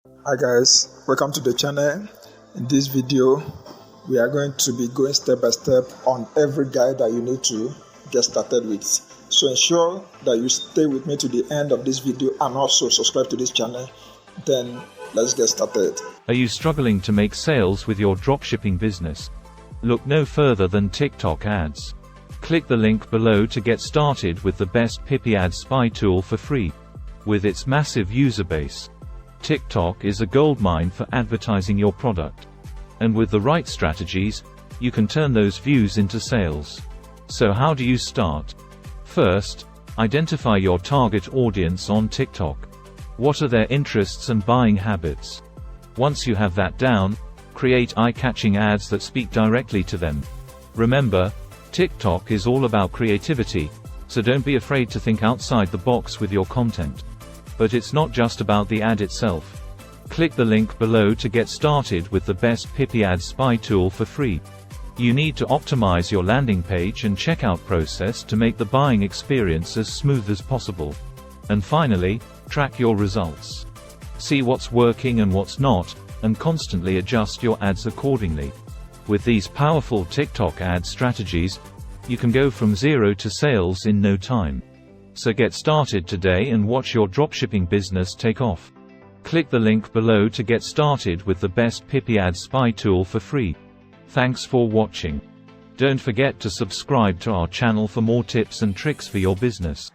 Hi guys, welcome to the channel. In this video, we are going to be going step by step on every guide that you need to get started with. So ensure that you stay with me to the end of this video and also subscribe to this channel. Then let's get started. Are you struggling to make sales with your dropshipping business? Look no further than TikTok ads. Click the link below to get started with the best PPC ad spy tool for free. With its massive user base, TikTok is a goldmine for advertising your product. And with the right strategies, you can turn those views into sales. So how do you start? First, identify your target audience on TikTok. What are their interests and buying habits? Once you have that down, create eye-catching ads that speak directly to them. Remember, TikTok is all about creativity, so don't be afraid to think outside the box with your content. But it's not just about the ad itself. Click the link below to get started with the best PPC ad spy tool for free. You need to optimize your landing page and checkout process to make the buying experience as smooth as possible. And finally, track your results. See what's working and what's not, and constantly adjust your ads accordingly. With these powerful TikTok ad strategies, you can go from zero to sales in no time. So get started today and watch your dropshipping business take off. Click the link below to get started with the best PPC ad spy tool for free. Thanks for watching. Don't forget to subscribe to our channel for more tips and tricks for your business.